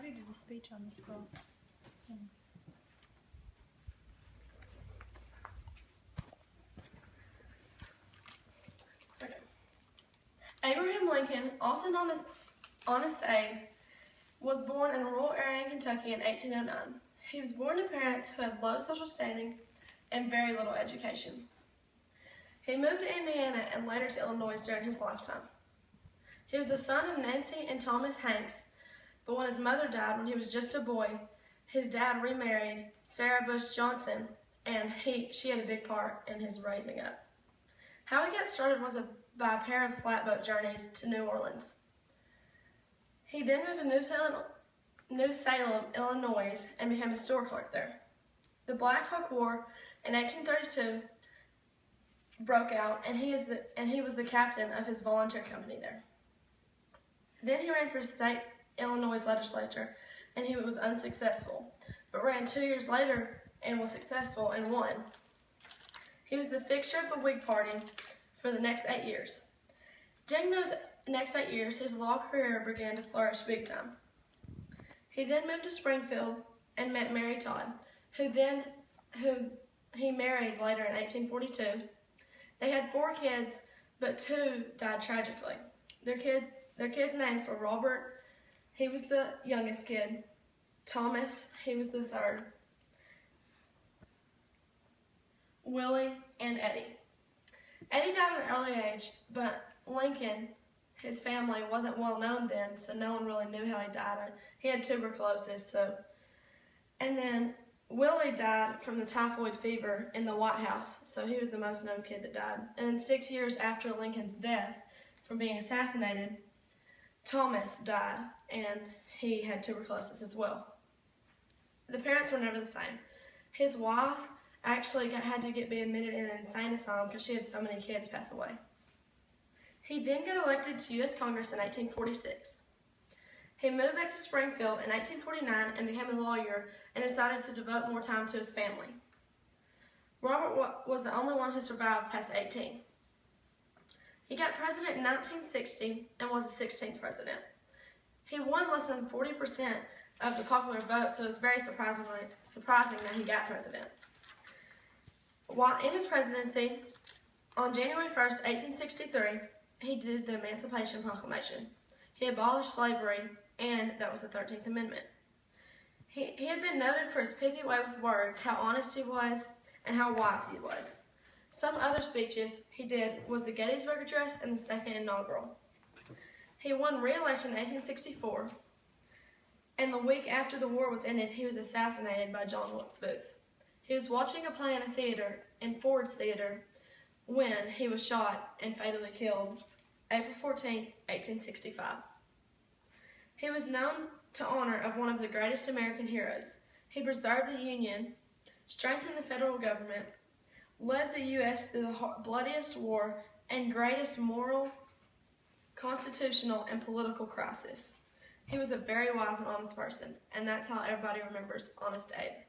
already did a speech on this girl. Okay. Abraham Lincoln, also known as Honest Abe, was born in a rural area in Kentucky in 1809. He was born to parents who had low social standing and very little education. He moved to Indiana and later to Illinois during his lifetime. He was the son of Nancy and Thomas Hanks, but when his mother died when he was just a boy, his dad remarried Sarah Bush Johnson, and she had a big part in his raising up. How he got started was by a pair of flatboat journeys to New Orleans. He then moved to New Salem, Illinois, and became a store clerk there. The Black Hawk War in 1832 broke out, and he was the captain of his volunteer company there. Then he ran for state Illinois legislature, and he was unsuccessful, but ran 2 years later and was successful and won. He was the fixture of the Whig Party for the next 8 years. During those next 8 years, his law career began to flourish big time. He then moved to Springfield and met Mary Todd, who he married later in 1842. They had 4 kids, but 2 died tragically. Their kids' names were Robert, he was the youngest kid, Thomas, he was the third, Willie, and Eddie. Eddie died at an early age, but Lincoln, his family, wasn't well known then, so no one really knew how he died. He had tuberculosis, and then Willie died from the typhoid fever in the White House, so he was the most known kid that died. And then 6 years after Lincoln's death from being assassinated, Thomas died, and he had tuberculosis as well. The parents were never the same. His wife actually had to be admitted in an insane asylum because she had so many kids pass away. He then got elected to U.S. Congress in 1846. He moved back to Springfield in 1849 and became a lawyer and decided to devote more time to his family. Robert was the only one who survived past 18. He got president in 1960 and was the 16th president. He won less than 40% of the popular vote, so it was very surprising that he got president. While in his presidency, on January 1st, 1863, he did the Emancipation Proclamation. He abolished slavery, and that was the 13th Amendment. He had been noted for his pithy way with words, how honest he was, and how wise he was. Some other speeches he did was the Gettysburg Address and the Second Inaugural. He won re-election in 1864, and the week after the war was ended, he was assassinated by John Wilkes Booth. He was watching a play in a theater, in Ford's Theater, when he was shot and fatally killed April 14, 1865. He was known to honor of one of the greatest American heroes. He preserved the Union, strengthened the federal government, led the U.S. through the bloodiest war and greatest moral, constitutional, and political crisis. He was a very wise and honest person, and that's how everybody remembers Honest Abe.